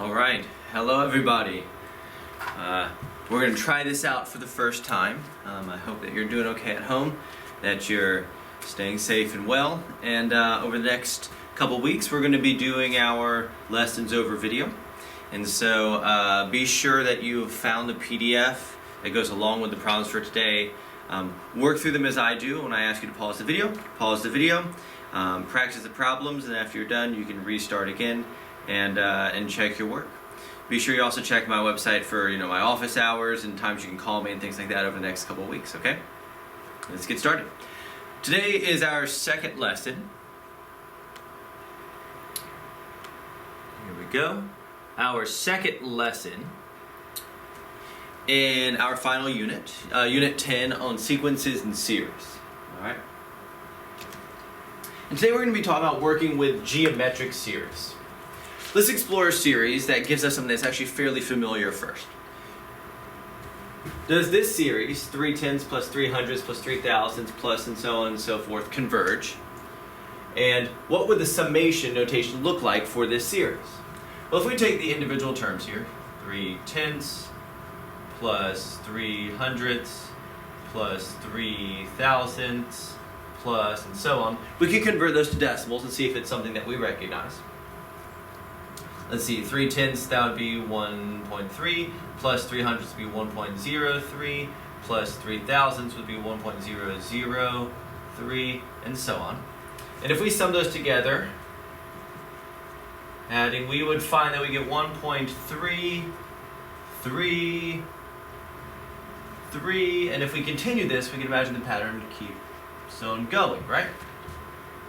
All right, hello everybody. We're going to try this out for the first time. I hope that you're doing okay at home, that you're staying safe and well, and over the next couple weeks we're going to be doing our lessons over video. And so be sure that you've found the PDF that goes along with the problems for today. Work through them as I do. When I ask you to pause the video, practice the problems, and after you're done you can restart again and check your work. Be sure you also check my website for my office hours and times you can call me and things like that over the next couple of weeks, okay? Let's get started. Today is our second lesson. Here we go. Our second lesson in our final unit, Unit 10 on sequences and series. Alright? And today we're going to be talking about working with geometric series. Let's explore a series that gives us something that's actually fairly familiar first. Does this series, 3/10 plus 3/100 plus 3/1000 plus and so on and so forth, converge? And what would the summation notation look like for this series? Well, if we take the individual terms here, 3/10 plus 3/100 plus 3/1000 plus and so on, we can convert those to decimals and see if it's something that we recognize. Let's see, 3/10, that would be 1.3, plus 3/100 would be 1.03, plus 3/1000 would be 1.003, and so on. And if we sum those together, adding, we would find that we get 1.333, and if we continue this, we can imagine the pattern keeps on going, right?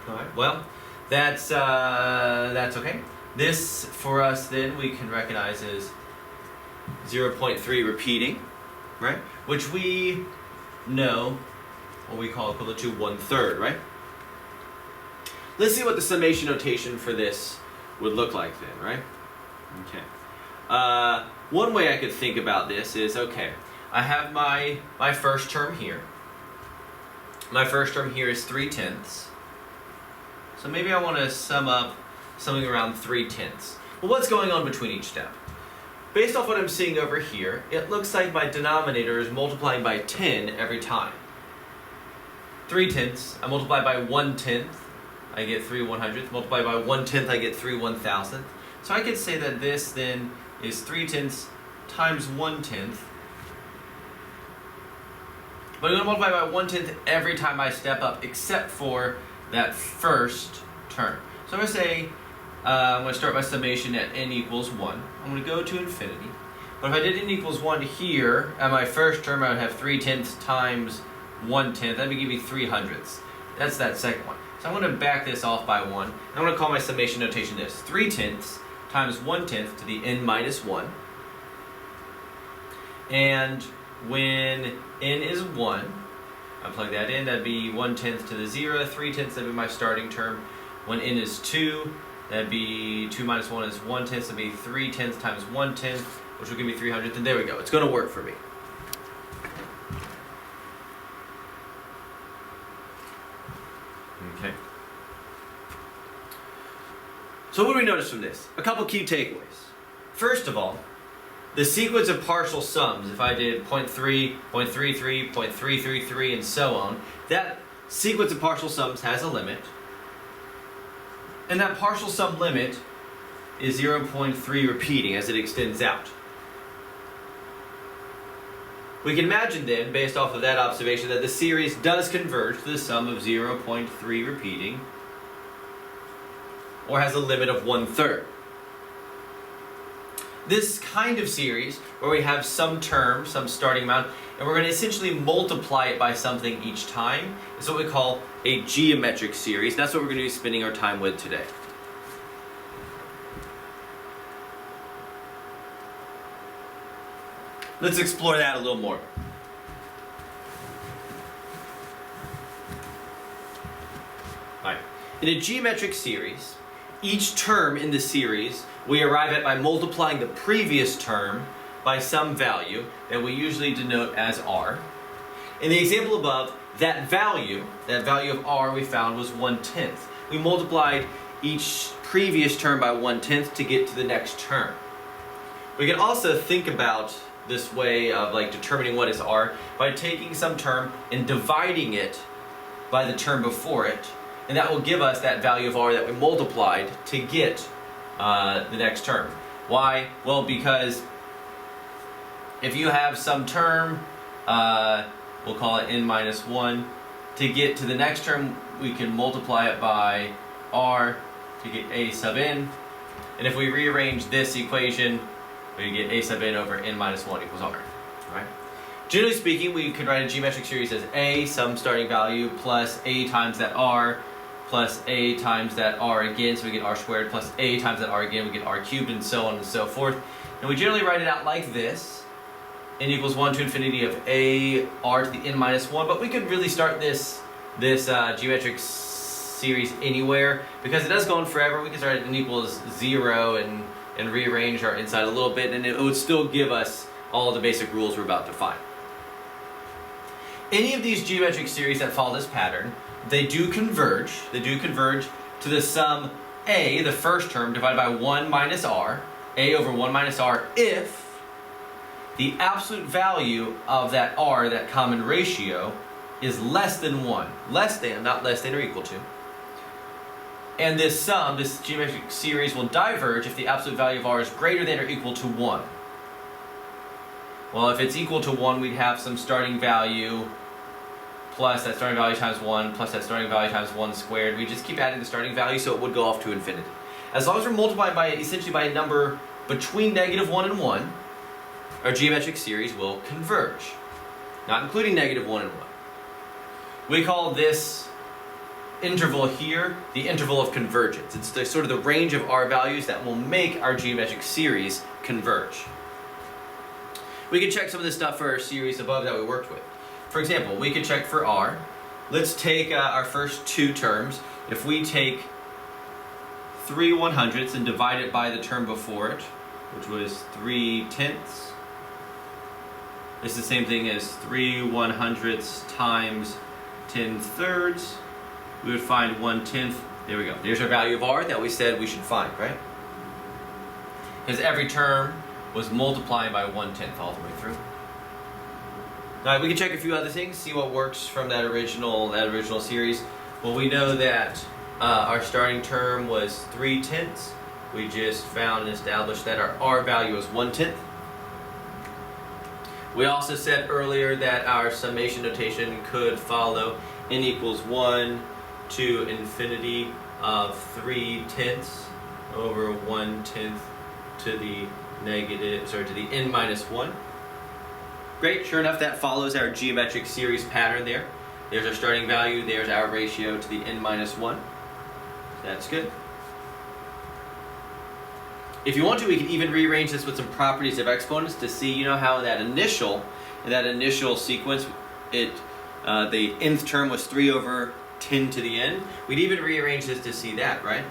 All right. Well, that's okay. This, for us then, we can recognize as 0.3 repeating, right? Which we know what we call equivalent to 1/3, right? Let's see what the summation notation for this would look like then, right? Okay. One way I could think about this is, okay, I have my first term here. My first term here is 3/10. So maybe I want to sum up something around 3/10. Well, what's going on between each step? Based off what I'm seeing over here, it looks like my denominator is multiplying by 10 every time. 3/10, I multiply by 1/10, I get 3/100. Multiply by 1/10, I get 3/1000. So I could say that this then is 3/10 times 1/10. But I'm going to multiply by 1/10 every time I step up, except for that first term. So I'm going to say, I'm going to start my summation at n equals 1. I'm going to go to infinity. But if I did n equals 1 here, at my first term I would have 3/10 times 1/10. That would give me 3/100. That's that second one. So I'm going to back this off by 1. I'm going to call my summation notation this. 3/10 times 1/10 to the n minus 1. And when n is 1, I plug that in, that'd be 1/10 to the 0. 3/10, that'd be my starting term. When n is 2, that'd be 2 minus 1 is 1/10, that'd be 3/10 times 1/10, which will give me 300, and there we go. It's going to work for me. Okay. So what do we notice from this? A couple key takeaways. First of all, the sequence of partial sums, if I did 0.3, 0.33, 0.333, and so on, that sequence of partial sums has a limit. And that partial sum limit is 0.3 repeating as it extends out. We can imagine then, based off of that observation, that the series does converge to the sum of 0.3 repeating, or has a limit of 1/3. This kind of series, where we have some term, some starting amount, and we're going to essentially multiply it by something each time, is what we call a geometric series. That's what we're going to be spending our time with today. Let's explore that a little more. Alright. In a geometric series, each term in the series we arrive at by multiplying the previous term by some value that we usually denote as r. In the example above, that value of r we found was 1/10. We multiplied each previous term by 1/10 to get to the next term. We can also think about this way of like determining what is r by taking some term and dividing it by the term before it, and that will give us that value of r that we multiplied to get the next term. Why? Well, because if you have some term, we'll call it n minus 1, to get to the next term we can multiply it by r to get a sub n, and if we rearrange this equation we get a sub n over n minus 1 equals r. Right? Generally speaking, we could write a geometric series as a, some starting value, plus a times that r, plus a times that r again, so we get r squared, plus a times that r again, we get r cubed, and so on and so forth. And we generally write it out like this: n equals 1 to infinity of a r to the n minus 1, but we could really start this geometric series anywhere, because it does go on forever. We can start at n equals 0 and rearrange our inside a little bit, and it would still give us all the basic rules we're about to find. Any of these geometric series that follow this pattern, they do converge to the sum a, the first term, divided by 1 minus r, a over 1 minus r, if the absolute value of that r, that common ratio, is less than 1. Less than, not less than or equal to. And this sum, this geometric series, will diverge if the absolute value of r is greater than or equal to 1. Well, if it's equal to 1, we'd have some starting value plus that starting value times 1 plus that starting value times 1 squared. We just keep adding the starting value, so it would go off to infinity. As long as we're multiplying by essentially by a number between -1 and 1, our geometric series will converge, not including -1 and 1. We call this interval here the interval of convergence. It's the sort of the range of r values that will make our geometric series converge. We can check some of this stuff for our series above that we worked with. For example, we could check for r. Let's take our first two terms. If we take 3/100ths and divide it by the term before it, which was 3/10ths, it's the same thing as 3/100ths times 10/3. We would find 1/10. There we go. There's our value of r that we said we should find, right? Because every term was multiplying by 1/10 all the way through. All right, we can check a few other things, see what works from that original series. Well, we know that our starting term was 3/10ths. We just found and established that our r value is 1/10. We also said earlier that our summation notation could follow n equals 1 to infinity of 3/10ths over 1/10 to the n minus 1. Great, sure enough, that follows our geometric series pattern there. There's our starting value, there's our ratio to the n minus 1. That's good. If you want to, we can even rearrange this with some properties of exponents to see, you know, how in that initial sequence, the nth term was 3 over 10 to the n. We'd even rearrange this to see that, right?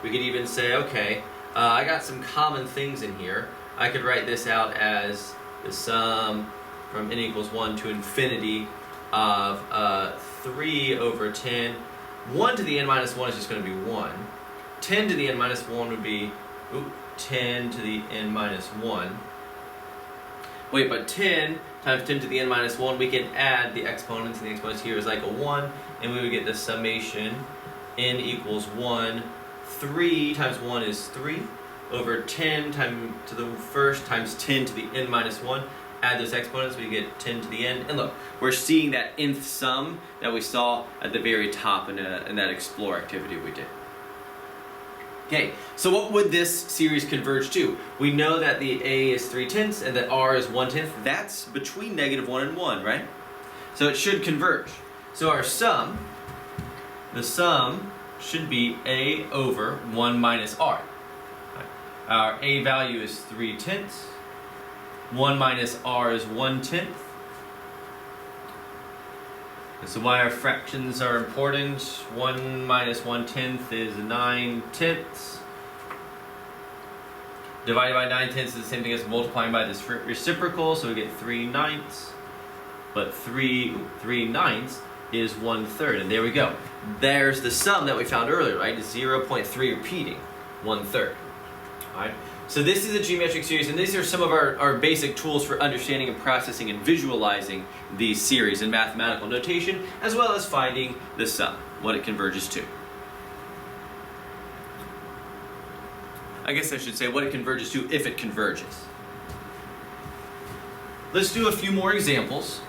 We could even say, okay, I got some common things in here. I could write this out as the sum from n equals 1 to infinity of 3 over 10. 1 to the n minus 1 is just going to be 1. 10 to the n minus 1 would be 10 to the n minus 1. Wait, but 10 times 10 to the n minus 1, we can add the exponents, and the exponents here is like a 1, and we would get the summation n equals 1. 3 times 1 is 3 over 10 times to the first times 10 to the n minus 1. Add those exponents, we get 10 to the n. And look, we're seeing that nth sum that we saw at the very top in that explore activity we did. Okay, so what would this series converge to? We know that the a is 3/10ths and that r is 1/10. That's between -1 and 1, right? So it should converge. So our sum, the sum should be a over 1 minus r. Our a value is 3/10ths. 1 minus r is 1/10. And so why our fractions are important. 1 minus 1/10 is 9/10. Divided by 9/10 is the same thing as multiplying by this reciprocal, so we get 3/9. But 3/9 is 1/3, and there we go. There's the sum that we found earlier, right? 0.3 repeating, 1/3. All right. So this is a geometric series, and these are some of our basic tools for understanding and processing and visualizing these series in mathematical notation, as well as finding the sum, what it converges to. I guess I should say what it converges to if it converges. Let's do a few more examples.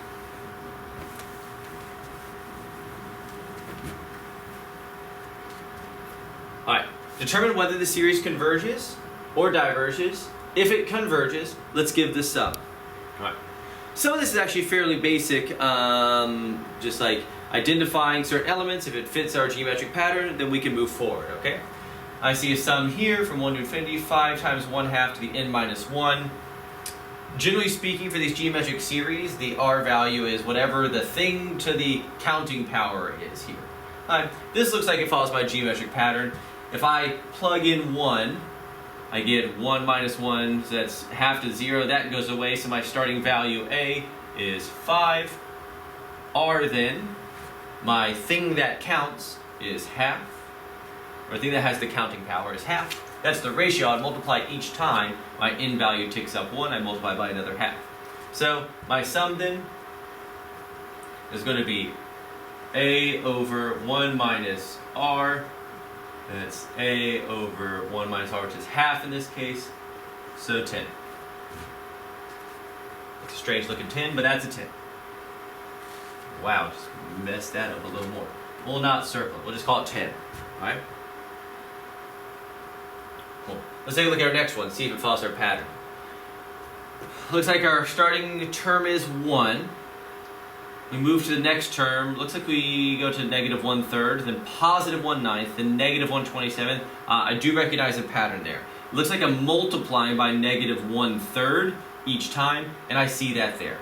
Alright, determine whether the series converges or diverges. If it converges, let's give the sum. Alright. Some of this is actually fairly basic, just like identifying certain elements. If it fits our geometric pattern, then we can move forward, okay? I see a sum here from 1 to infinity, 5 times 1/2 to the n minus 1. Generally speaking, for these geometric series, the r value is whatever the thing to the counting power is here. This looks like it follows my geometric pattern. If I plug in 1, I get 1 minus 1, so that's half to 0. That goes away, so my starting value A is 5. R then, my thing that counts, is half. Or the thing that has the counting power is half. That's the ratio. I'd multiply each time my n value ticks up 1, I multiply by another half. So my sum then is going to be A over 1 minus R. That's A over 1 minus R, which is half in this case. So 10. It's a strange looking 10, but that's a 10. Wow, just messed that up a little more. We'll not circle. We'll just call it 10. Alright? Cool. Let's take a look at our next one, see if it follows our pattern. Looks like our starting term is 1. We move to the next term. Looks like we go to negative 1/3, then positive 1/9, then negative 1/27. I do recognize a pattern there. It looks like I'm multiplying by negative 1/3 each time, and I see that there.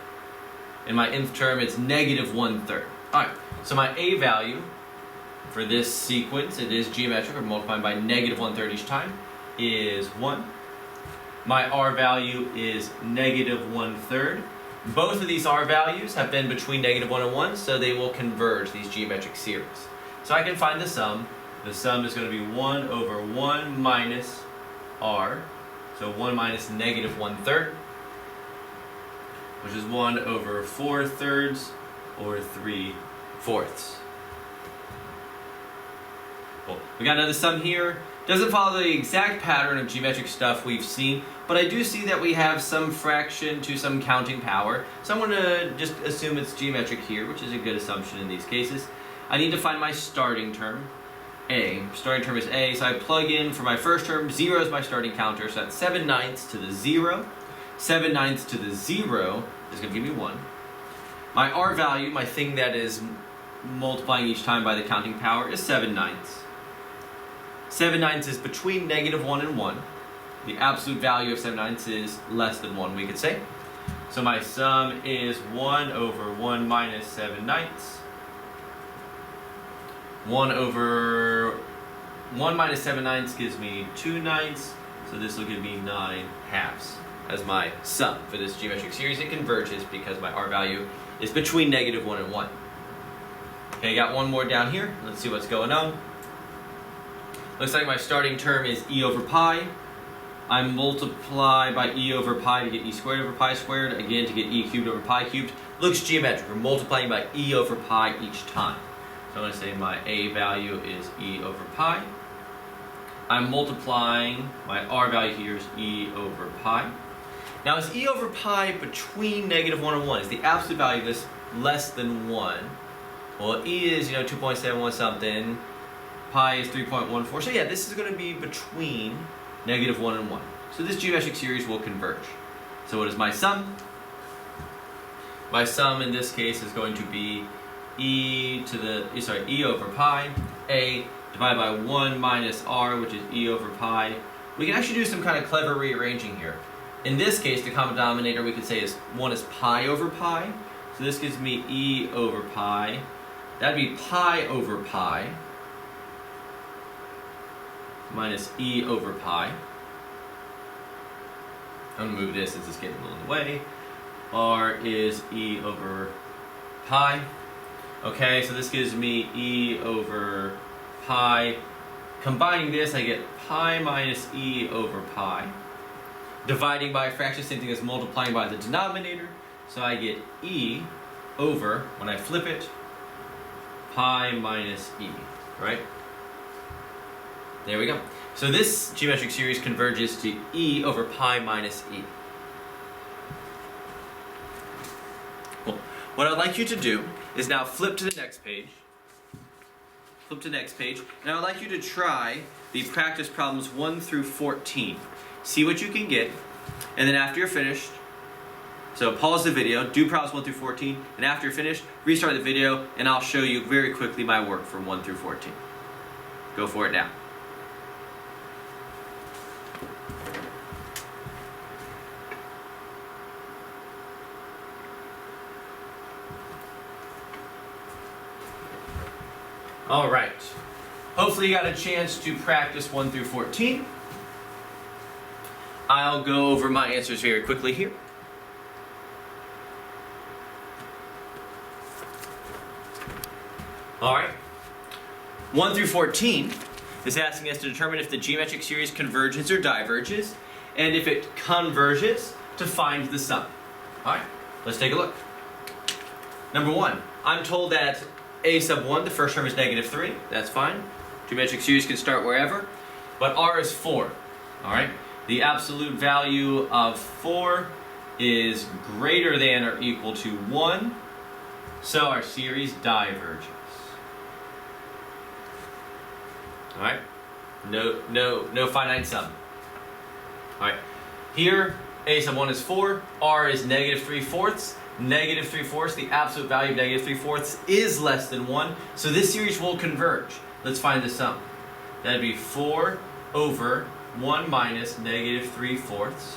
In my nth term, it's negative 1/3. Alright, so my A value for this sequence, it is geometric, we're multiplying by negative 1/3 each time, is 1. My R value is negative 1/3. Both of these R values have been between negative 1 and 1, so they will converge, these geometric series. So I can find the sum. The sum is going to be 1 over 1 minus R, so 1 minus negative 1/3, which is 1 over 4/3, or 3/4. Cool. We got another sum here. Doesn't follow the exact pattern of geometric stuff we've seen, but I do see that we have some fraction to some counting power. So I'm going to just assume it's geometric here, which is a good assumption in these cases. I need to find my starting term, A. Starting term is A, so I plug in for my first term, 0 is my starting counter, so that's 7/9 to the 0. 7/9 to the 0 is going to give me 1. My R value, my thing that is multiplying each time by the counting power, is 7/9. 7/9 is between negative 1 and 1. The absolute value of 7/9 is less than 1, we could say. So my sum is 1 over 1 minus 7/9. 1 over 1 minus 7/9 gives me 2/9. So this will give me 9/2 as my sum for this geometric series. It converges because my R value is between negative 1 and 1. Okay, got one more down here. Let's see what's going on. Looks like my starting term is e over pi. I multiply by e over pi to get e squared over pi squared. Again, to get e cubed over pi cubed. Looks geometric. We're multiplying by e over pi each time. So I'm going to say my a value is e over pi. I'm multiplying, my r value here is e over pi. Now is e over pi between negative 1 and 1? Is the absolute value of this less than 1? Well, e is, 2.71 something. Pi is 3.14. So yeah, this is going to be between negative 1 and 1. So this geometric series will converge. So what is my sum? My sum in this case is going to be e over pi, a divided by 1 minus r, which is e over pi. We can actually do some kind of clever rearranging here. In this case, the common denominator we could say is 1 is pi over pi. So this gives me e over pi. That'd be pi over pi minus e over pi. I'm going to move this since it's getting a little in the way. R is e over pi. Okay, so this gives me e over pi. Combining this, I get pi minus e over pi. Dividing by a fraction, same thing as multiplying by the denominator. So I get e over, when I flip it, pi minus e, right? There we go. So this geometric series converges to e over pi minus e. Cool. What I'd like you to do is now flip to the next page. Flip to the next page. And I'd like you to try the practice problems 1 through 14. See what you can get. And then after you're finished, so pause the video, do problems 1 through 14, and after you're finished, restart the video, and I'll show you very quickly my work from 1 through 14. Go for it now. All right. Hopefully you got a chance to practice 1 through 14. I'll go over my answers very quickly here. All right. 1 through 14 is asking us to determine if the geometric series converges or diverges, and if it converges, to find the sum. All right, let's take a look. Number 1, I'm told that a sub 1, the first term is -3. That's fine. Geometric series can start wherever, but r is 4. All right. The absolute value of 4 is greater than or equal to 1, so our series diverges. All right, no finite sum. All right, here a sub 1 is 4, r is -3/4. -3/4, the absolute value of -3/4 is less than 1, so this series will converge. Let's find the sum. That'd be 4 over 1 minus -3/4,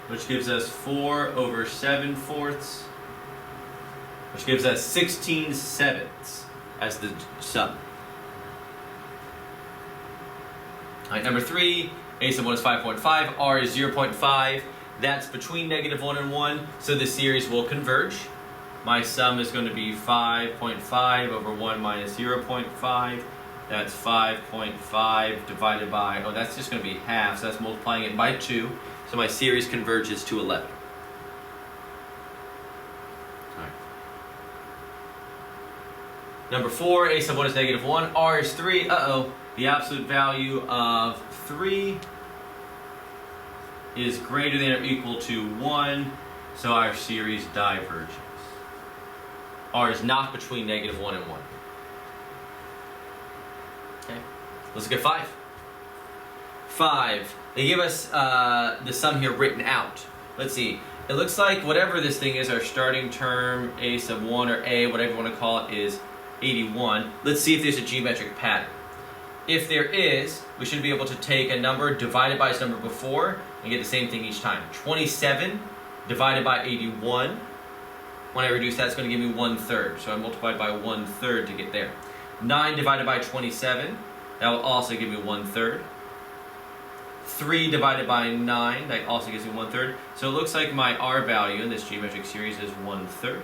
which gives us 4 over 7/4, which gives us 16/7 as the sum. All right, number 3, a sub 1 is 5.5, r is 0.5. That's between -1 and 1, so the series will converge. My sum is going to be 5.5 over 1 minus 0.5. That's 5.5 divided by, oh, that's just going to be half, so that's multiplying it by 2. So my series converges to 11. All right. Number 4, a sub 1 is -1, r is 3. Uh-oh, the absolute value of 3 is greater than or equal to 1, so our series diverges. R is not between -1 and 1. Okay, let's look at 5. 5, they give us the sum here written out. Let's see, it looks like whatever this thing is, our starting term, a sub 1 or a, whatever you want to call it, is 81. Let's see if there's a geometric pattern. If there is, we should be able to take a number divided by its number before and get the same thing each time. 27 divided by 81. When I reduce that, it's going to give me 1/3. So I multiplied by 1/3 to get there. 9 divided by 27. That will also give me 1/3. 3 divided by 9. That also gives me 1/3. So it looks like my r value in this geometric series is 1/3.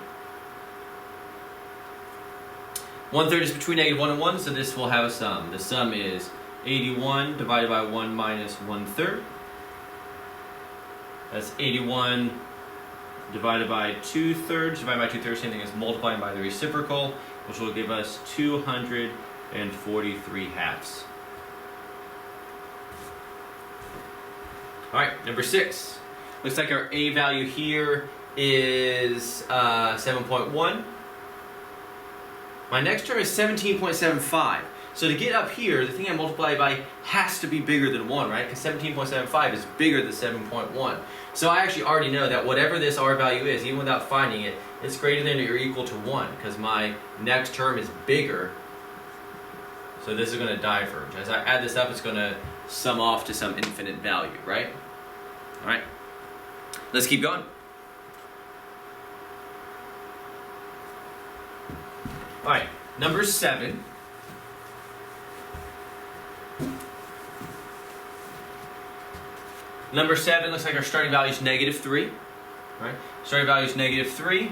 1/3 is between -1 and 1, so this will have a sum. The sum is 81 divided by 1 minus 1/3. That's 81 divided by 2/3. Divided by 2/3, same thing as multiplying by the reciprocal, which will give us 243 halves. All right, number 6. Looks like our a value here is 7.1. My next term is 17.75. So to get up here, the thing I multiply by has to be bigger than 1, right? Because 17.75 is bigger than 7.1. So I actually already know that whatever this r value is, even without finding it, it's greater than or equal to 1, because my next term is bigger. So this is going to diverge. As I add this up, it's going to sum off to some infinite value, right? All right. Let's keep going. All right, number 7. Number 7 looks like our starting value is -3. Right? Starting value is -3.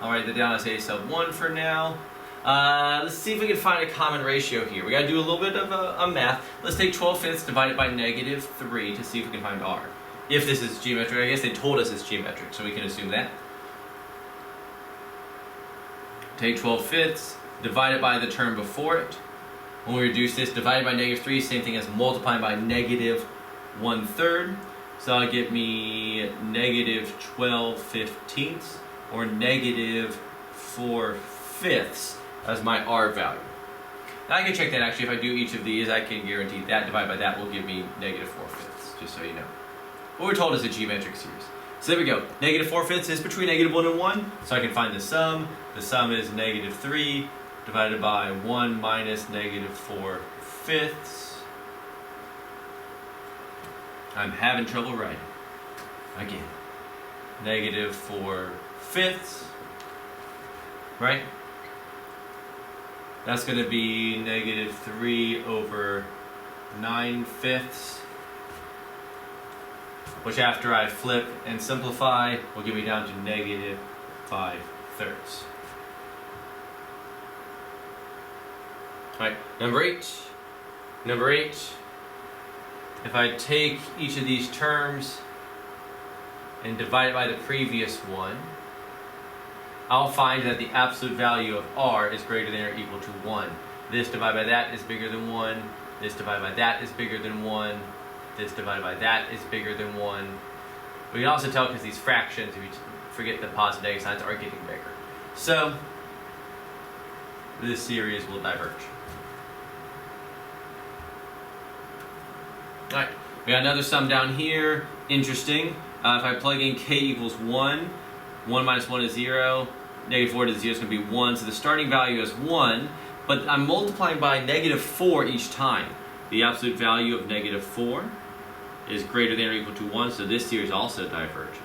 I'll write that down as a sub 1 for now. Let's see if we can find a common ratio here. We got to do a little bit of a math. Let's take 12/5 divided by -3 to see if we can find r. If this is geometric, I guess they told us it's geometric, so we can assume that. Take 12/5, divide it by the term before it. When we reduce this, divided by -3, same thing as multiplying by -1/3. So that'll give me -12/15 or -4/5 as my r value. Now I can check that actually. If I do each of these, I can guarantee that divided by that will give me -4/5, just so you know. What we're told is a geometric series. So there we go. -4/5 is between -1 and 1, so I can find the sum. The sum is -3 divided by 1 minus -4/5. I'm having trouble writing. Again. -4/5. Right? That's going to be -3 over 9/5. Which after I flip and simplify will give me down to -5/3. Alright, number 8. Number 8. If I take each of these terms and divide it by the previous one, I'll find that the absolute value of r is greater than or equal to 1. This divided by that is bigger than 1. This divided by that is bigger than 1. This divided by that is bigger than 1. We can also tell because these fractions, if you forget the positive negative signs, are getting bigger. So, this series will diverge. Alright, we got another sum down here. Interesting. If I plug in k equals 1, 1 minus 1 is 0, -4 to 0 is going to be 1, so the starting value is 1, but I'm multiplying by -4 each time. The absolute value of -4 is greater than or equal to 1, so this series also diverges.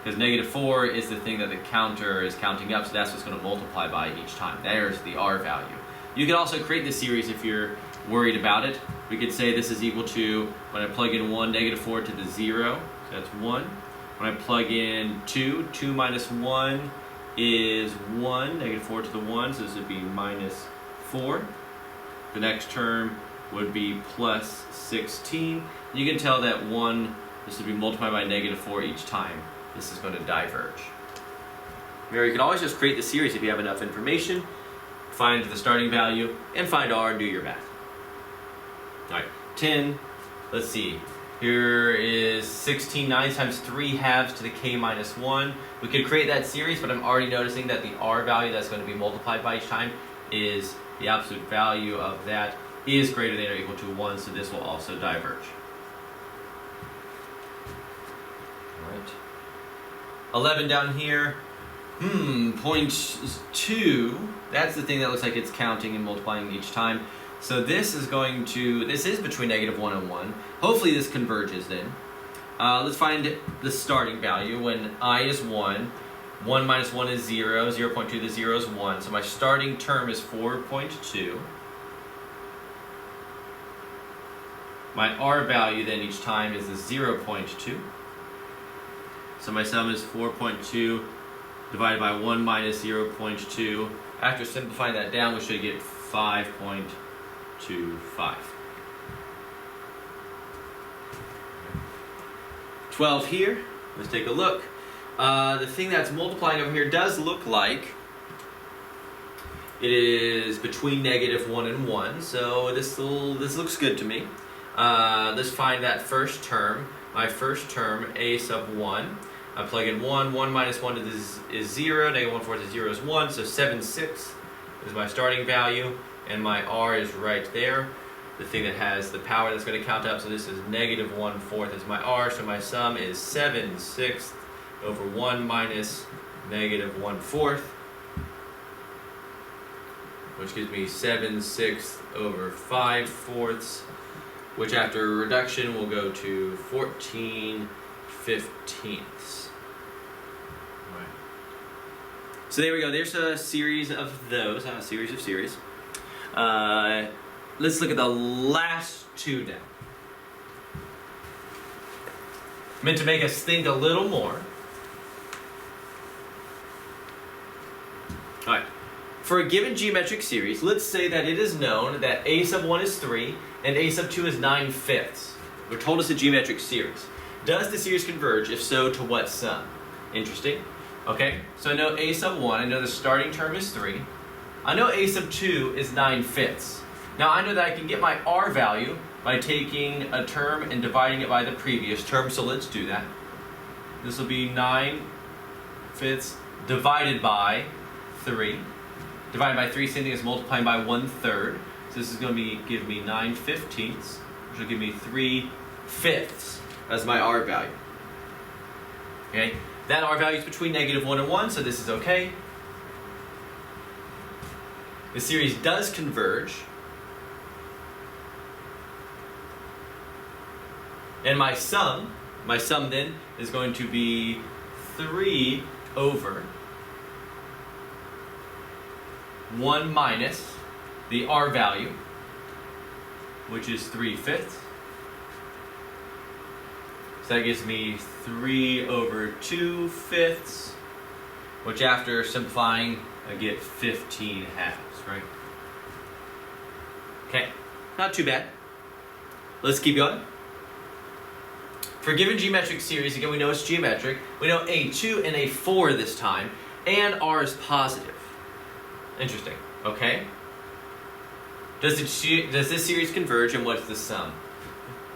Because -4 is the thing that the counter is counting up, so that's what's going to multiply by each time. There's the r value. You can also create this series if you're worried about it. We could say this is equal to, when I plug in 1, -4 to the 0, so that's 1. When I plug in 2, 2 minus 1 is 1, -4 to the 1, so this would be -4. The next term would be plus 16. You can tell that 1, this would be multiplied by -4 each time. This is going to diverge. Or you can always just create the series if you have enough information, find the starting value, and find r and do your math. Alright, 10, let's see. Here is 16 9 times 3 halves to the k minus 1. We could create that series, but I'm already noticing that the r value that's going to be multiplied by each time is the absolute value of that is greater than or equal to 1, so this will also diverge. Alright. 11 down here. 0.2. That's the thing that looks like it's counting and multiplying each time. So this is going to, this is between -1 and 1. Hopefully this converges then. Let's find the starting value when I is 1. 1 minus 1 is 0. 0.2 to 0 is 1. So my starting term is 4.2. My r value then each time is the 0.2. So my sum is 4.2 divided by 1 minus 0.2. After simplifying that down, we should get 5.25. 12 here. Let's take a look. The thing that's multiplying over here does look like it is between -1 and 1, so this looks good to me. Let's find that first term. My first term, a sub 1. I plug in 1. 1 minus 1 is 0. -1/4 to 0 is 1. So 7/6 is my starting value. And my r is right there. The thing that has the power that's going to count up. So this is -1/4 is my r. So my sum is 7/6 over 1 minus -1/4. Which gives me 7/6 over 5/4. Which after reduction will go to 14/15. Right. So there we go. There's a series of those. A series of series. Let's look at the last two down. Meant to make us think a little more. Alright. for a given geometric series, let's say that it is known that a sub 1 is 3 and a sub 2 is 9/5. We're told it's a geometric series. Does the series converge? If so, to what sum? Interesting. Okay, so I know a sub 1, I know the starting term is 3. I know a sub 2 is 9/5. Now I know that I can get my r value by taking a term and dividing it by the previous term, so let's do that. This will be 9/5 divided by 3. Divided by 3, same thing as multiplying by 1/3. So this is going to give me 9/15, which will give me 3/5 as my r value. Okay, that r value is between -1 and 1, so this is okay. The series does converge. And my sum then is going to be 3 over 1 minus the r value, which is 3/5. So that gives me 3 over 2/5, which after simplifying, I get 15/2, right? Okay, not too bad. Let's keep going. For a given geometric series, again, we know it's geometric. We know a2 and a4 this time, and r is positive. Interesting, okay? Does this series converge, and what's the sum?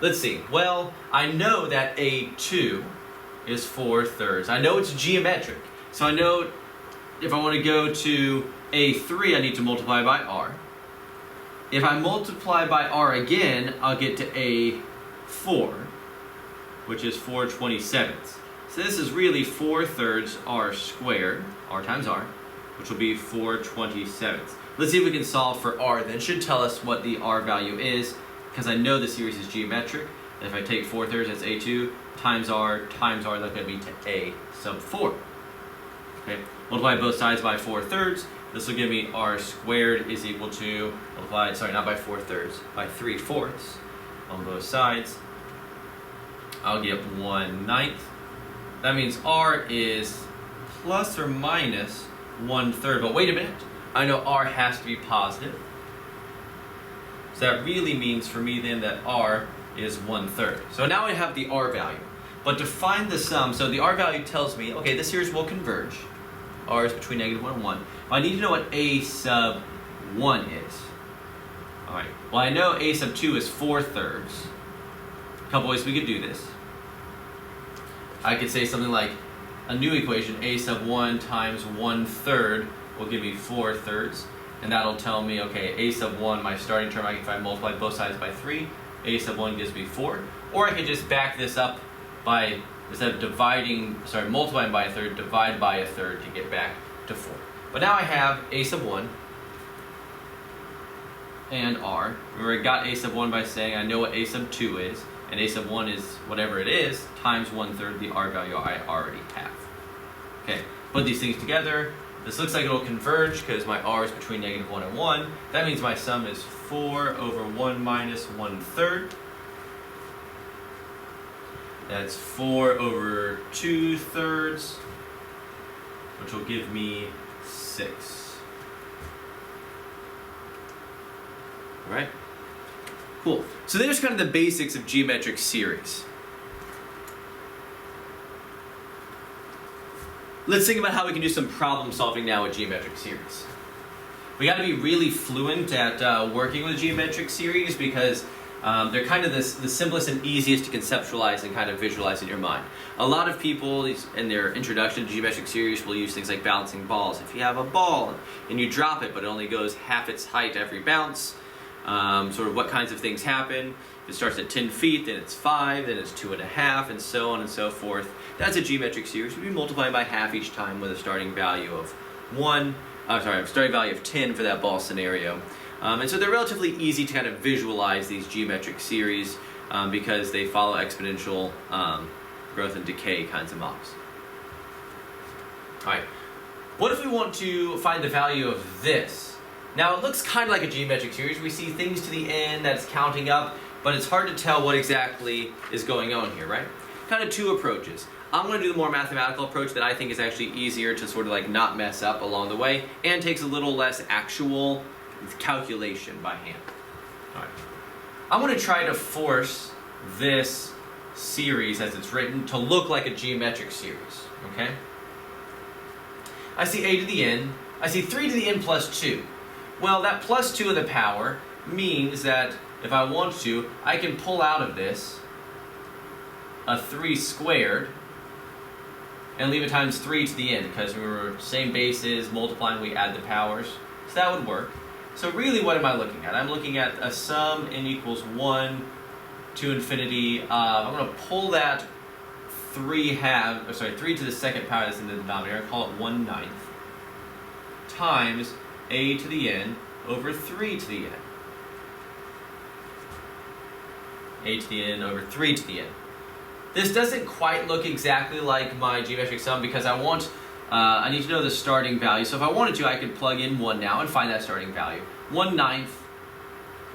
Let's see. Well, I know that a2 is 4/3. I know it's geometric, so I know if I want to go to a3, I need to multiply by r. If I multiply by r again, I'll get to a4, which is 4/27. So this is really 4/3 r squared, r times r, which will be 4/27. Let's see if we can solve for r. Then it should tell us what the r value is, because I know the series is geometric. And if I take 4/3, that's a2, times r, that's going to be to a sub 4. Okay, multiply both sides by 4/3. This will give me r squared is equal to, not by 4/3, by 3/4 on both sides. I'll get 1/9. That means r is plus or minus 1/3. But wait a minute. I know r has to be positive. So that really means for me then that r is 1/3. So now I have the r value. But to find the sum, so the r value tells me, okay, this series will converge. R is between -1 and 1. I need to know what a sub 1 is. All right. Well, I know a sub 2 is 4/3. A couple ways we could do this. I could say something like a new equation, a sub 1 times 1/3 will give me 4/3. And that'll tell me, okay, a sub 1, my starting term, I can multiply both sides by 3. A sub 1 gives me 4. Or I could just back this up by, instead of multiplying by 1/3, divide by 1/3 to get back to 4. But now I have a sub 1 and r. Remember, I got a sub 1 by saying I know what a sub 2 is, and a sub 1 is whatever it is, times 1/3 the r value I already have. Okay, put these things together. This looks like it'll converge because my r is between -1 and 1. That means my sum is 4 over 1 minus 1/3. That's 4 over 2/3, which will give me 6. All right? Cool. So there's kind of the basics of geometric series. Let's think about how we can do some problem solving now with geometric series. We got to be really fluent at working with geometric series because they're kind of the simplest and easiest to conceptualize and kind of visualize in your mind. A lot of people in their introduction to geometric series will use things like balancing balls. If you have a ball and you drop it but it only goes half its height every bounce, sort of what kinds of things happen. If it starts at 10 feet, then it's 5, then it's 2.5, and so on and so forth. That's a geometric series. We'd be multiplying by half each time with a starting value of 10 for that ball scenario. And so they're relatively easy to kind of visualize these geometric series because they follow exponential growth and decay kinds of models. All right, what if we want to find the value of this? Now it looks kind of like a geometric series. We see things to the end that's counting up, but it's hard to tell what exactly is going on here, right? Kind of two approaches. I'm going to do the more mathematical approach that I think is actually easier to sort of like not mess up along the way and takes a little less actual calculation by hand. All right. I'm going to try to force this series as it's written to look like a geometric series, okay? I see a to the n, I see 3 to the n plus 2. Well, that plus 2 in the power means that if I want to, I can pull out of this a 3 squared and leave it times 3 to the n, because remember, same bases, multiplying, we add the powers. So that would work. So really, what am I looking at? I'm looking at a sum n equals 1 to infinity. I'm going to pull that 3 to the second power that's in the denominator, I call it 1/9, times a to the n over 3 to the n. A to the n over 3 to the n. This doesn't quite look exactly like my geometric sum because I need to know the starting value. So if I wanted to, I could plug in 1 now and find that starting value. 1/9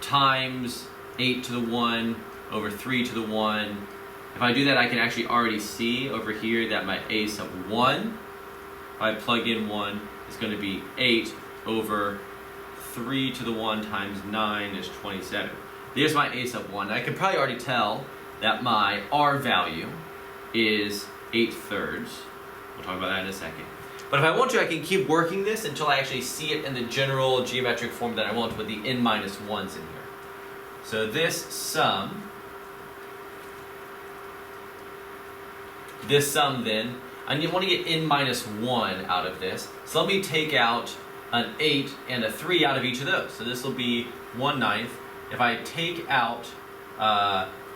times 8 to the 1 over 3 to the 1. If I do that, I can actually already see over here that my a sub 1, if I plug in 1, is going to be 8 over 3 to the 1 times 9 is 27. There's my a sub 1. I can probably already tell that my r value is 8/3. We'll talk about that in a second. But if I want to, I can keep working this until I actually see it in the general geometric form that I want with the n minus 1s in here. So this sum then, I want to get n minus 1 out of this. So let me take out an 8 and a 3 out of each of those. So this will be 1/9. If I take out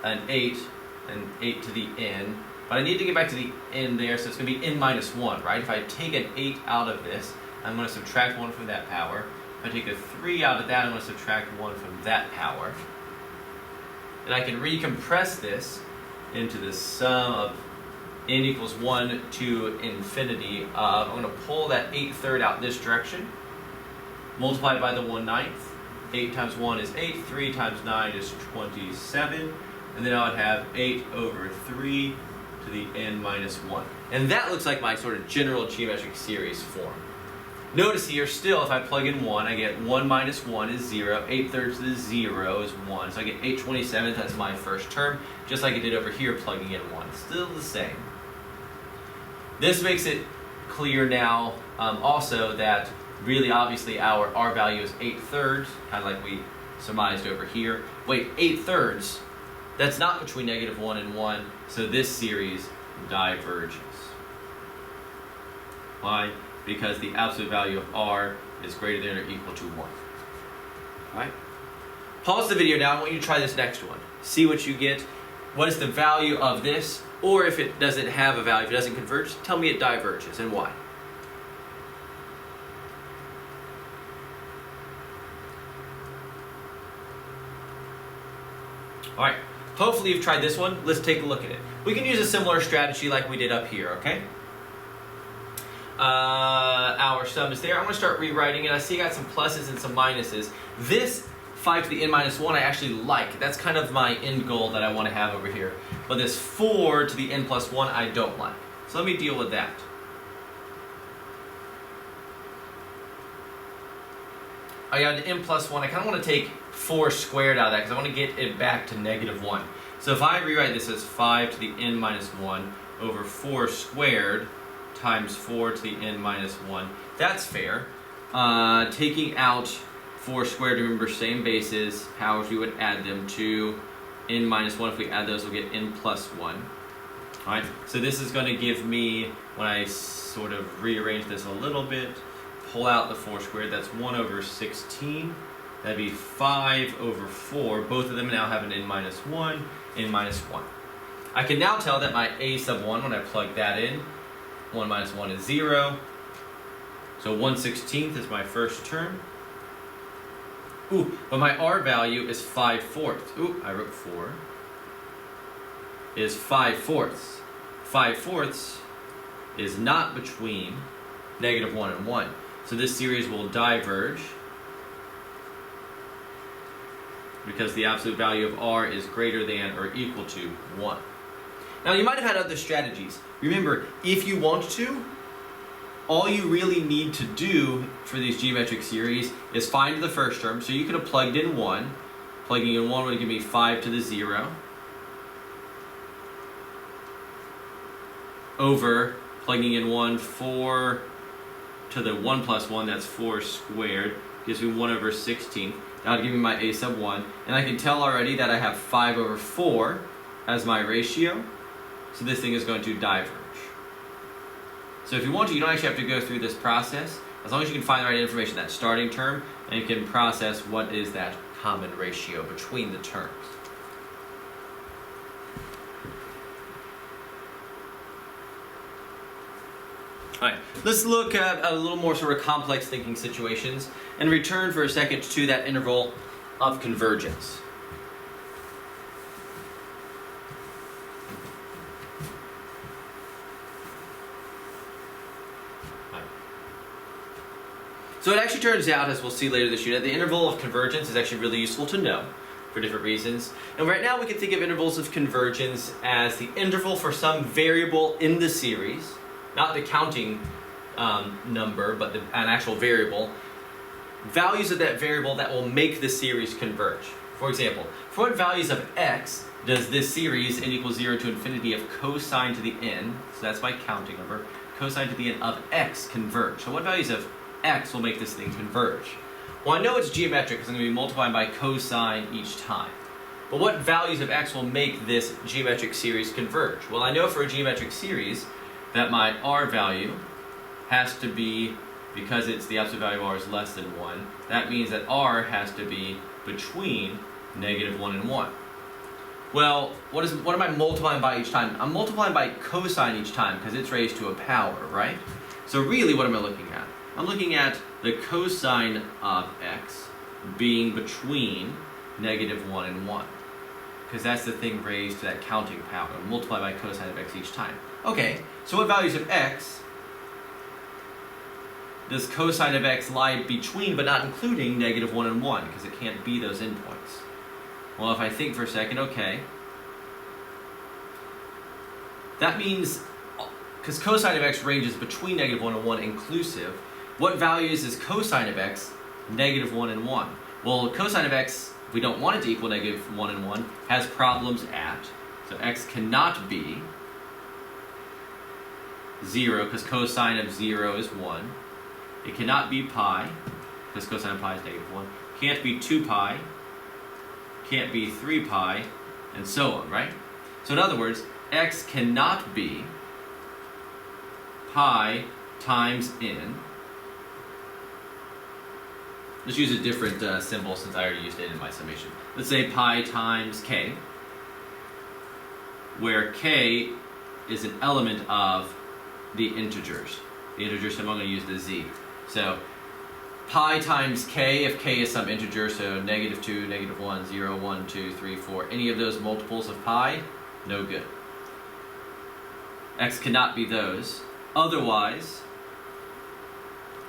an 8 and 8 to the n, but I need to get back to the n there, so it's going to be n minus 1, right? If I take an 8 out of this, I'm going to subtract 1 from that power. If I take a 3 out of that, I'm going to subtract 1 from that power. And I can recompress this into the sum of n equals 1 to infinity of, I'm going to pull that 8/3 out this direction, multiply it by the 1/9. 8 times 1 is 8, 3 times 9 is 27, and then I would have 8 over 3 to the n minus 1. And that looks like my sort of general geometric series form. Notice here, still, if I plug in 1, I get 1 minus 1 is 0, 8/3 to the 0 is 1, so I get 8/27, that's my first term, just like I did over here plugging in 1. Still the same. This makes it clear now also that really obviously our r value is 8/3, kind of like we surmised over here. Wait, 8/3, that's not between -1 and 1, so this series diverges. Why? Because the absolute value of r is greater than or equal to 1. Alright? Pause the video now, I want you to try this next one. See what you get. What is the value of this? Or if it doesn't have a value, if it doesn't converge, tell me it diverges and why. Alright, hopefully you've tried this one. Let's take a look at it. We can use a similar strategy like we did up here, okay? Our sum is there. I'm going to start rewriting it. I see I got some pluses and some minuses. This 5 to the n minus 1 I actually like. That's kind of my end goal that I want to have over here. But this 4 to the n plus 1 I don't like. So let me deal with that. I got an n plus 1. I kind of want to take 4 squared out of that because I want to get it back to -1. So if I rewrite this as 5 to the n minus 1 over 4 squared times 4 to the n minus 1, that's fair. Taking out 4 squared, remember same bases, powers, we would add them to n minus 1. If we add those, we'll get n plus 1. Alright, so this is going to give me, when I sort of rearrange this a little bit, pull out the 4 squared, that's 1 over 16. That'd be 5 over 4. Both of them now have an n minus 1, n minus 1. I can now tell that my a sub 1, when I plug that in, 1 minus 1 is 0. So 1/16 is my first term. Ooh, but my r value is 5/4. Ooh, I wrote 4. Is 5/4. 5/4 is not between -1 and 1. So this series will diverge because the absolute value of r is greater than or equal to 1. Now you might have had other strategies. Remember, if you want to, all you really need to do for these geometric series is find the first term. So you could have plugged in 1. Plugging in 1 would give me 5 to the 0. Over plugging in 1, 4 to the 1 plus 1, that's 4 squared. Gives me 1 over 16. That would give me my a sub 1. And I can tell already that I have 5 over 4 as my ratio. So this thing is going to diverge. So if you want to, you don't actually have to go through this process. As long as you can find the right information, that starting term, and you can process what is that common ratio between the terms. Alright, let's look at a little more sort of complex thinking situations and return for a second to that interval of convergence. So it actually turns out, as we'll see later this unit, the interval of convergence is actually really useful to know for different reasons. And right now we can think of intervals of convergence as the interval for some variable in the series, not the counting number, but an actual variable, values of that variable that will make the series converge. For example, for what values of x does this series n equals 0 to infinity of cosine to the n, so that's my counting number, cosine to the n of x converge? So what values of x will make this thing converge? Well, I know it's geometric because I'm going to be multiplying by cosine each time. But what values of x will make this geometric series converge? Well, I know for a geometric series that my r value has to be, because it's the absolute value of r is less than 1, that means that r has to be between -1 and 1. Well, what am I multiplying by each time? I'm multiplying by cosine each time because it's raised to a power, right? So really, what am I looking at? I'm looking at the cosine of x being between -1 and 1. Because that's the thing raised to that counting power. Multiply by cosine of x each time. Okay, so what values of x does cosine of x lie between but not including -1 and 1? Because it can't be those endpoints. Well, if I think for a second, okay. That means, because cosine of x ranges between -1 and 1 inclusive, what values is cosine of x -1 and 1? Well, cosine of x, if we don't want it to equal -1 and 1, has problems at, so x cannot be 0, because cosine of 0 is 1. It cannot be pi, because cosine of pi is -1. Can't be 2 pi, can't be 3 pi, and so on, right? So in other words, x cannot be pi times n. Let's use a different symbol since I already used it in my summation. Let's say pi times k, where k is an element of the integers. The integer symbol, I'm going to use the z. So pi times k, if k is some integer, so -2, -1, 0, 1, 2, 3, 4, any of those multiples of pi, no good. X cannot be those. Otherwise,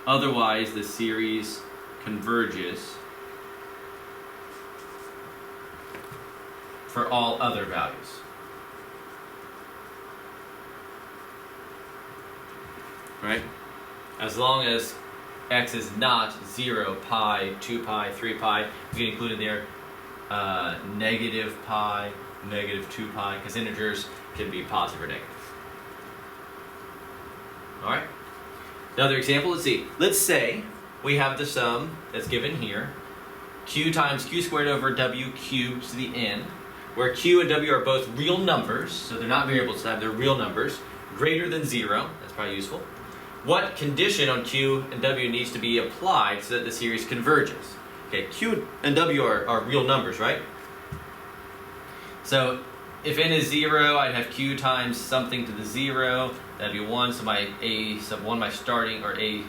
the series converges for all other values. Right? As long as x is not 0, pi, 2 pi, 3 pi, we can include in there negative pi, -2 pi, because integers can be positive or negative. Alright? Another example, let's see. Let's say we have the sum that's given here, q times q squared over w cubed to the n, where q and w are both real numbers, so they're not variables, they're real numbers, greater than 0, that's probably useful. What condition on q and w needs to be applied so that the series converges? Okay, q and w are real numbers, right? So if n is 0, I'd have q times something to the 0, that'd be 1, so my a sub 1, my starting, or a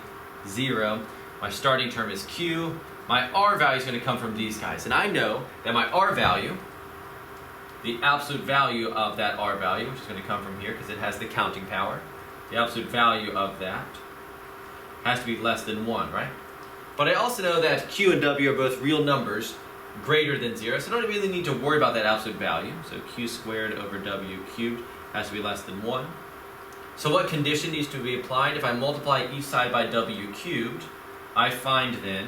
0, my starting term is q. My r value is going to come from these guys, and I know that my r value, the absolute value of that r value, which is going to come from here because it has the counting power, the absolute value of that has to be less than 1, right? But I also know that q and w are both real numbers greater than 0, so I don't really need to worry about that absolute value. So q squared over w cubed has to be less than 1. So what condition needs to be applied? If I multiply each side by w cubed, I find then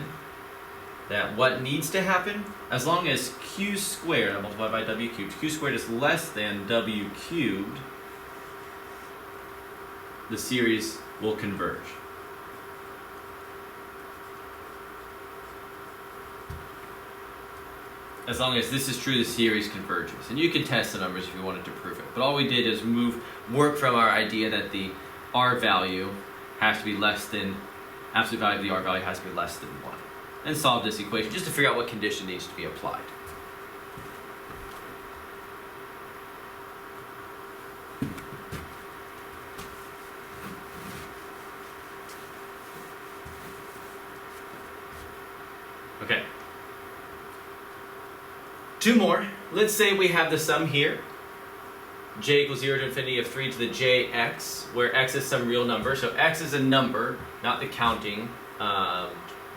that what needs to happen, as long as q squared, I multiply by w cubed, q squared is less than w cubed, the series will converge. As long as this is true, the series converges. And you can test the numbers if you wanted to prove it. But all we did is work from our idea that the r value has to be less than, absolute value of the r value has to be less than 1. And solve this equation just to figure out what condition needs to be applied. Okay. 2 more. Let's say we have the sum here. J equals 0 to infinity of 3 to the jx, where x is some real number. So x is a number, not the counting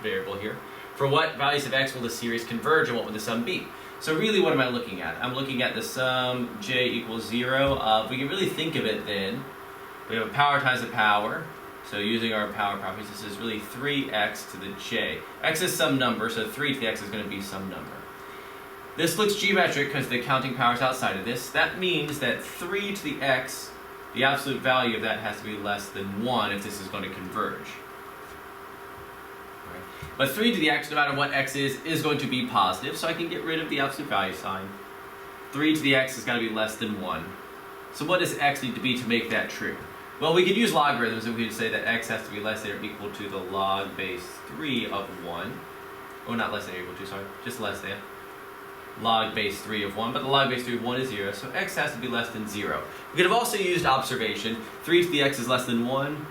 variable here. For what values of x will the series converge, and what would the sum be? So really, what am I looking at? I'm looking at the sum j equals 0 of, we can really think of it then, we have a power times a power. So using our power properties, this is really 3x to the j. X is some number, so 3 to the x is going to be some number. This looks geometric because the counting power is outside of this. That means that 3 to the x, the absolute value of that has to be less than 1 if this is going to converge. Right. But 3 to the x, no matter what x is going to be positive, so I can get rid of the absolute value sign. 3 to the x has got to be less than 1. So what does x need to be to make that true? Well, we could use logarithms and we could say that x has to be less than or equal to the log base 3 of 1. Oh, not less than or equal to, sorry, just less than. Log base 3 of 1, but the log base 3 of 1 is 0, so x has to be less than 0. We could have also used observation. 3 to the x is less than 1.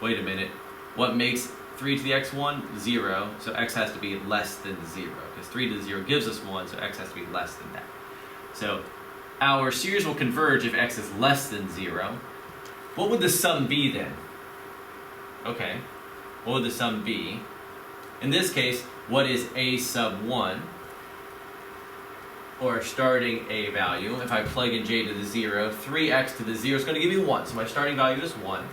Wait a minute. What makes 3 to the x 1? 0, so x has to be less than 0, because 3 to the 0 gives us 1, so x has to be less than that. So our series will converge if x is less than 0. What would the sum be then? Okay, what would the sum be? In this case, what is a sub 1? Or starting a value. If I plug in j to the 0, 3x to the 0 is going to give me 1. So my starting value is 1.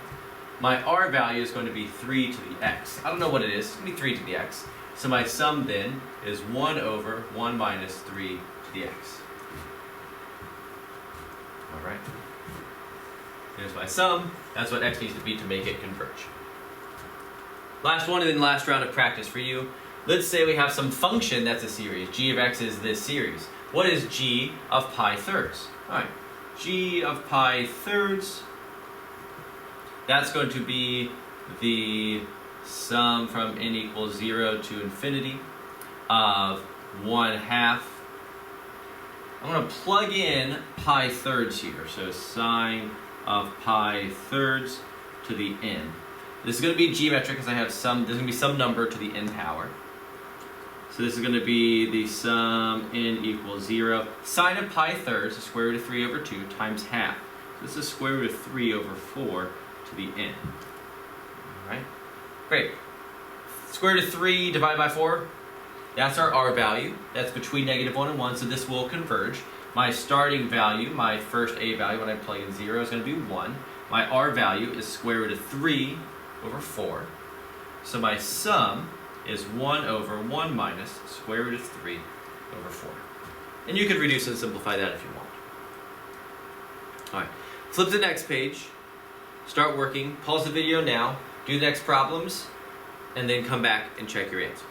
My r value is going to be 3 to the x. I don't know what it is. It's going to be 3 to the x. So my sum then is 1 over 1 minus 3 to the x. All right. Here's my sum. That's what x needs to be to make it converge. Last one and then last round of practice for you. Let's say we have some function that's a series. G of x is this series. What is g of pi thirds? All right, g of pi thirds, that's going to be the sum from n equals 0 to infinity of 1/2. I'm going to plug in pi thirds here, so sine of pi thirds to the n. This is going to be geometric because I have there's going to be some number to the n power. So this is going to be the sum n equals 0. Sine of pi thirds, the square root of 3 over 2 times half. So this is square root of 3 over 4 to the n. All right, great. Square root of 3 divided by 4, that's our r value. That's between -1 and 1, so this will converge. My starting value, my first a value when I plug in 0 is going to be 1. My r value is square root of 3 over 4. So my sum is 1 over 1 minus square root of 3 over 4. And you could reduce and simplify that if you want. All right, flip to the next page, start working, pause the video now, do the next problems, and then come back and check your answers.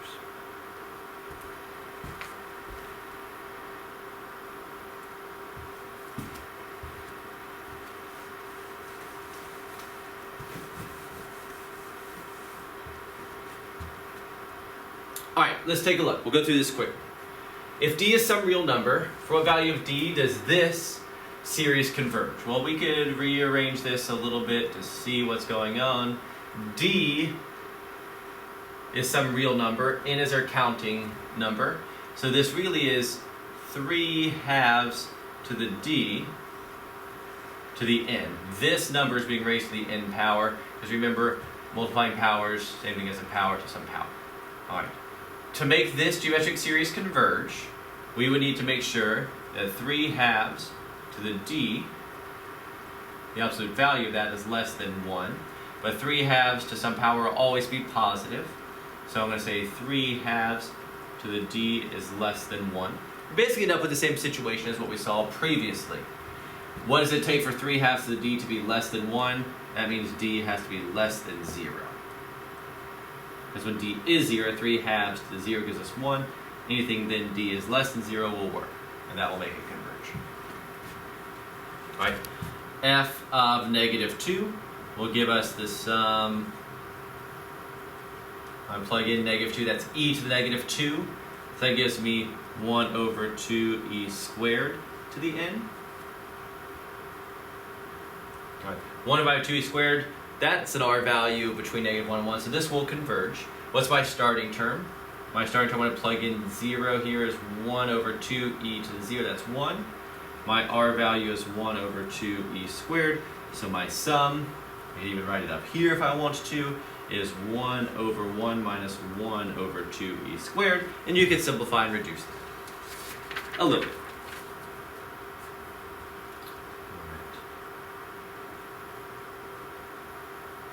All right, let's take a look. We'll go through this quick. If d is some real number, for what value of d does this series converge? Well, we could rearrange this a little bit to see what's going on. D is some real number, n is our counting number. So this really is 3/2 to the d to the n. This number is being raised to the n power, because remember, multiplying powers, same thing as a power to some power. All right. To make this geometric series converge, we would need to make sure that 3/2 to the d the absolute value of that is less than 1. But 3 halves to some power will always be positive. So I'm going to say 3 halves to the d is less than 1. We're basically end up with the same situation as what we saw previously. What does it take for 3 halves to the d to be less than 1? That means d has to be less than 0. Because when d is 0, 3 halves to the 0 gives us 1. Anything then d is less than 0 will work. And that will make it converge. All right. F of negative 2 will give us the sum. I plug in negative 2, that's e to the negative 2. So that gives me 1 over 2e squared to the n. All right. 1 divided by 2e squared, that's an r value between negative 1 and 1, so this will converge. What's my starting term? My starting term, I'm going to plug in 0 here is 1 over 2e to the 0, that's 1. My r value is 1 over 2e squared, so my sum, I can even write it up here if I want to, is 1 over 1 minus 1 over 2e squared, and you can simplify and reduce that a little bit.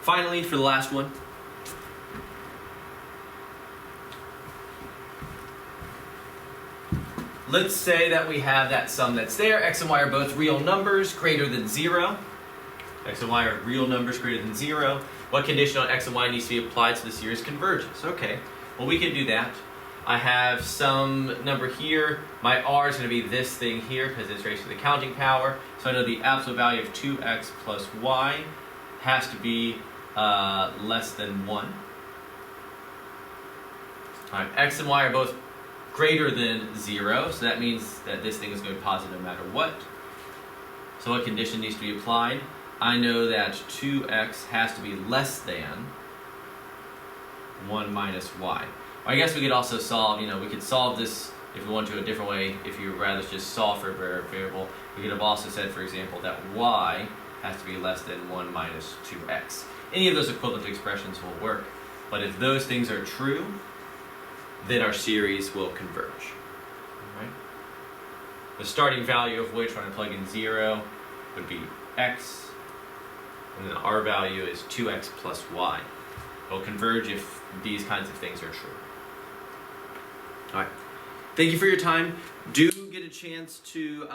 Finally, for the last one, let's say that we have that sum that's there. X and y are both real numbers greater than 0. X and y are real numbers greater than 0. What condition on x and y needs to be applied so the series converges? Okay, well we can do that. I have some number here. My r is going to be this thing here because it's raised to the counting power. So I know the absolute value of 2x plus y has to be less than 1. All right, x and y are both greater than 0, so that means that this thing is going to be positive no matter what. So what condition needs to be applied? I know that 2x has to be less than 1 minus y. I guess we could also solve, we could solve this if we want to a different way. If you rather just solve for a variable, we could have also said, for example, that y has to be less than 1 minus 2x. Any of those equivalent expressions will work. But if those things are true, then our series will converge. All right? The starting value of which, when I plug in 0, would be x, and then our value is 2x plus y. It will converge if these kinds of things are true. All right. Thank you for your time. Do get a chance to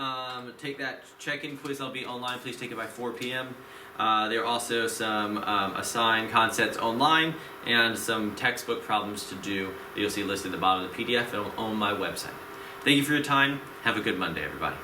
take that check-in quiz. I'll be online. Please take it by 4 p.m. There are also some assigned concepts online and some textbook problems to do that you'll see listed at the bottom of the PDF and on my website. Thank you for your time. Have a good Monday, everybody.